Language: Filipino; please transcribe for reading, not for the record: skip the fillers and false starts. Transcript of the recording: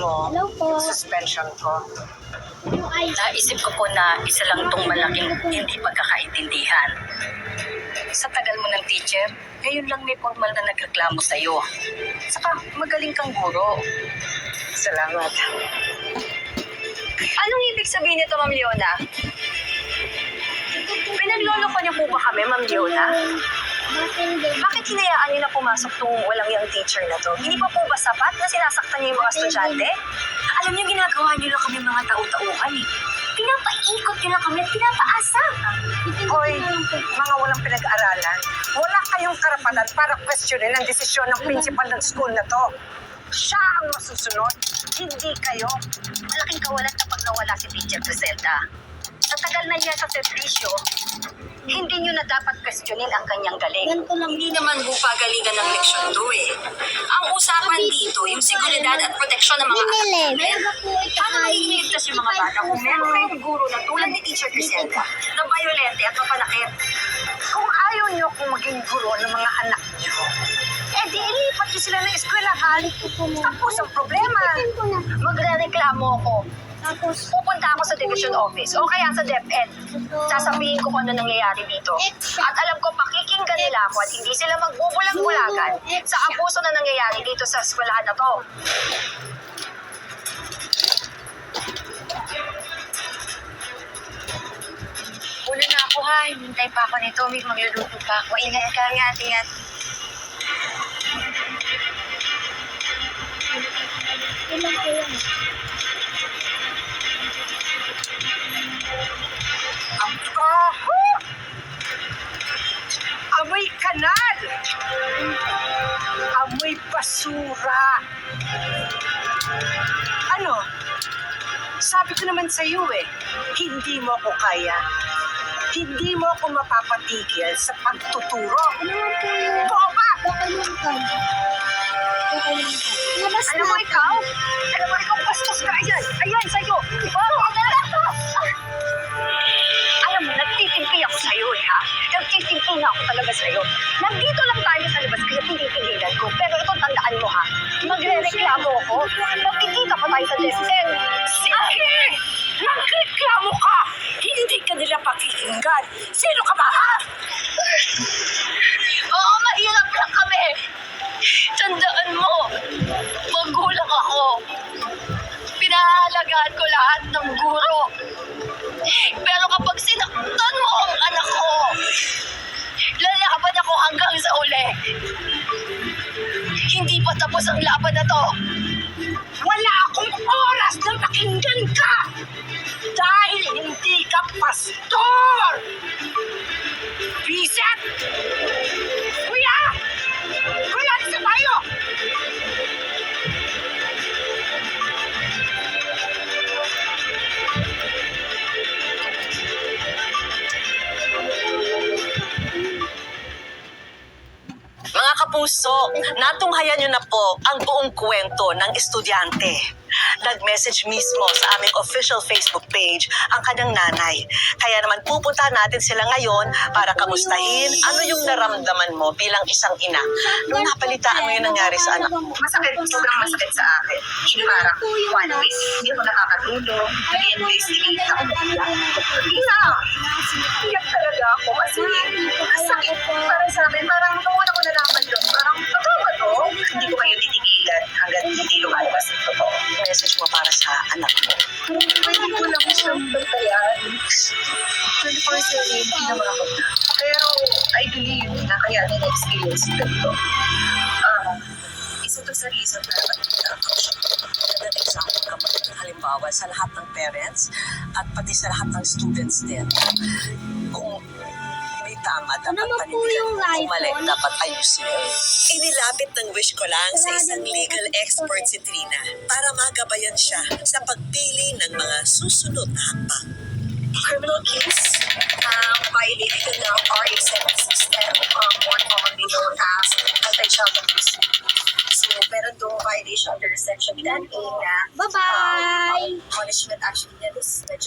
mo, Hello po. suspension ko. Naisip ko po na isa lang itong malaking hindi pagkakaintindihan. Sa tagal mo ng teacher, ngayon lang may formal na nagreklamo sa'yo. Saka magaling kang guro. Salamat. Anong ibig sabihin nito, Ma'am Leona? Pinagloloko niyo po ba kami, Ma'am Leona? Bakit hinayaan niyo na pumasok tong walang yung teacher na to? Hindi pa po ba sapat na sinasaktan niyo yung mga estudyante? Alam niyo, ginagawa niyo lang kami mga tao-tauhan eh. Pinapaikot niyo lang kami at pinapaasa. Hoy, mga walang pinag-aralan, wala kayong karapatan para questionin ang desisyon ng principal ng school na to. Siya ang masusunod, hindi kayo. Malaking kawalan kapag nawala si Teacher Griselda. Sa tagal na niya sa servisyo, hindi niyo na dapat questionin ang kanyang galing. Ganito lang. Hindi naman po pagalingan ng leksyon to eh. Ang usapan dito, yung seguridad at proteksyon ng mga anak namin. Paano maiiligtas yung mga bata kung meron kayong guro na tulad ni Teacher Griselda na violente at mapanakit? Kung ayaw niyo kung maging guro ng mga anak niyo, di ilipat niyo sila ng eskwelahan. Tapos ang problema. Magre-reklamo ako. Tapos, Pupunta ako sa division office o kaya sa DepEd. Sasabihin ko kung ano nangyayari dito. At alam ko, pakikinggan nila ako at hindi sila magbubulag-bulagan sa abuso na nangyayari dito sa eskwelahan na to. Ulo na ako ha, hintay pa ako nito, may magluluto pa ako. Ingat ka, ingat. ilan ko yan. Amoy kanal! Amoy basura! Ano? Sabi ko naman sa iyo hindi mo ako kaya. Hindi mo ako mapapatigil sa pagtuturo. Ano nga po yun? Boba! Kakalimtan. Labas Alam mo na. ikaw? Alam mo ikaw, bastos ka. Ayan, ayan, sa'yo. Oh, ang talaga. Alam mo, nagtitimpi ako sa'yo ha. Nagtitimpi na ako talaga sa'yo. Nandito lang tayo sa labas kaya pinipigilan ko. Pero ito, tandaan mo ha. Magre-reklamo ako. Magkikita pa tayo sa DepEd. Sige! Nagreklamo ka! Hindi ka nila pakikinggan. Sino ka ba, ha? Oo, mahirap lang kami. Tandaan mo, magulang ako. Pinahalagaan ko lahat ng guro. Pero kapag sinaktan mo ang anak ko, lalaban ako hanggang sa uli. Hindi pa tapos ang laban na to. Wala akong oras na pakinggan ka! Dahil hindi ka pastor! Bisit! Kuya! Kuya, isa tayo! Mga kapuso, natunghayan niyo na po ang buong kwento ng estudyante. Nag-message mismo sa aming official Facebook page ang kanyang nanay. Kaya naman pupuntahan natin sila ngayon para kamustahin ano yung naramdaman mo bilang isang ina nung napalitaan mo yung nangyari sa anak mo. Masakit, sobrang masakit sa akin. Parang one way, hindi ako nakakatulog. Nag-investigate ako. Iyak talaga ako kasi sakit para sa amin. Parang nung una ko nalaman yun, parang totoo ba to? Hindi ko kayo titigilan hanggang hindi lumalabas ito po. Message mo para sa anak mo. Pwede ko lang siyang bantayan. 24/7, ginawa ko. Pero I believe na kaya na-experience ko ito. Isa to sa reason na ako siya. That example ka magiging halimbawa sa lahat ng parents at pati sa lahat ng students din. Kung may tama, dapat Ano ba po panindigan yung mo. Kung mali, iPhone? dapat ayusin mo. Inilapit ng wish ko lang sa isang legal expert si Trina para magabayan siya sa pagpili ng mga susunod na hakbang. Criminal case violated ng RA 767, more commonly known as anti-child abuse. So, meron doon violation under Section 10A na Bye-bye! punishment actually niya is medyo